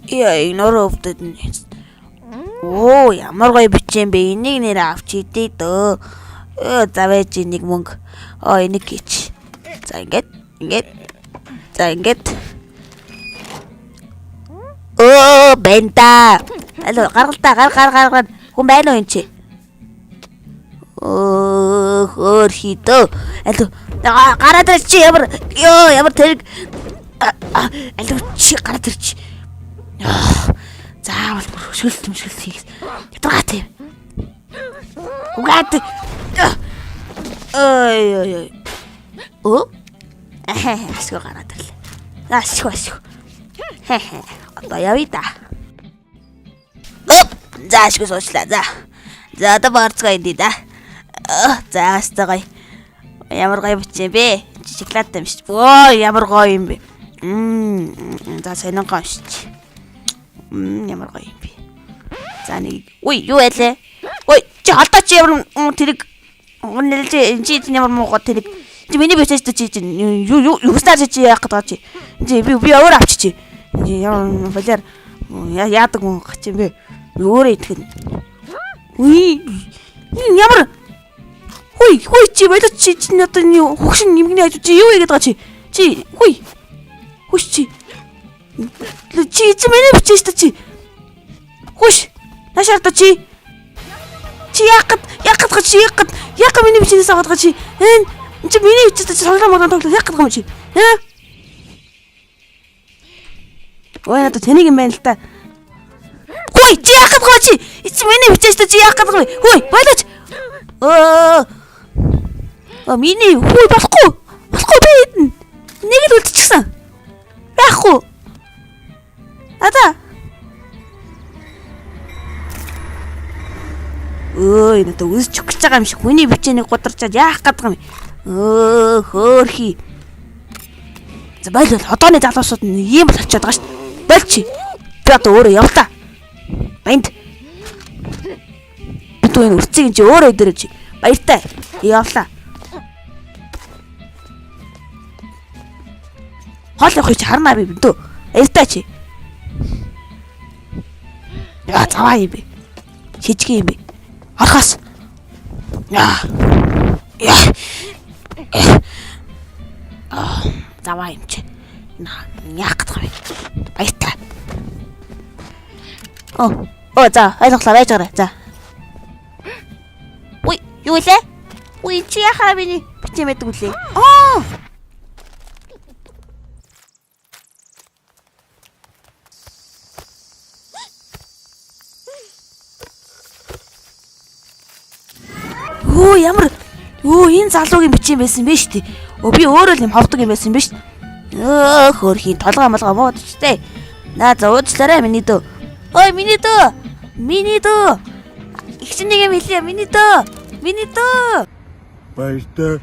Яа, нөр өвдөд нь. Оо, ямар гоё бичэн бэ? Энийг нэр авч идээ дөө. За байж нэг мөнгө. Энийг гिच. За ингээд. За ингээд. Бэнта. Алуу, гаргал. Хүн байна уу энэ чи? Хөр хитөө. Алуу, гараад ир чи ямар тэрэг. Алуу чи гараад ир чи. Заавал хөшөлт хийх. Ядраа тийм. Угаад. Ой. Ашиг гараад ирлээ. Ашиг. Одоо явъя да. За ашиг суучлаа. За одоо борцгоо идэе да. За астагай. Ямар гоё бичээ бэ? Шоколад юм шүү. Ямар гоё юм бэ? За сонингоо шиж. Ямар гоё юм бэ? За нэг. Юу ялээ? Чи алдаа чи ямар тэрэг нэлж чи ямар муу тэрэг. Чи миний бичээж чи юу стаж чи яах гэдэг чи. Чи би өөр авчи чи. Ямар балиар яадаг юм гач юм бэ? Өөрөө итгэн. Ямар чи болоо чи одоо хөгшин нэмгний хажуу чи юу хийгээд байгаа чи? Чи хүш чи. Чи миний бичээж та чи. Хүш. Нашаар та чи. Чи яах миний бичээс аваад байгаа чи. Чи миний бичээс та тоглоом тоглох яах гэдэг юм чи. Надад тэнийг юм байна л та. Чи яах гэдэг юм чи? Чи миний бичээс та чи яах гэдэг юм? Болооч. Миний болохгүй би нэг л үлдчихсэн. Яахгүй. Ада. Надад үсч өгч байгаа юм шиг хүний бичээнийг гударчаад яах гэдэг юм. Хөөрхий. За болоо одооны залуусууд нь ийм бол очиод байгаа шүү. Болчих. Би одоо өөрөө явлаа. Банд. Битүү энэ үрцгийг чи өөрөө өдөрөж. Баяртай. Явлаа. Хол явах чи харнаа би битүү. Баяртай чи. Заваа юм бэ. Шижиг юм бэ. Орхоос. Заваа юм чи. Яах гэдэг вэ? Баяртай. За, ойлголоо байж гараа. За. Юу лээ? Чи яхаа миний бичээ мэддэг үлээ. Ямар энэ залуугийн бичээ байсан бэ штий. Би өөрөө л юм ховдог юм байсан биш. Хөөрхийн толгой молгоо мууд ч тээ. За уучлаарай миний дөө. Миний дөө. Их чинь нэг юм хэлээ миний дөө. Баяртай.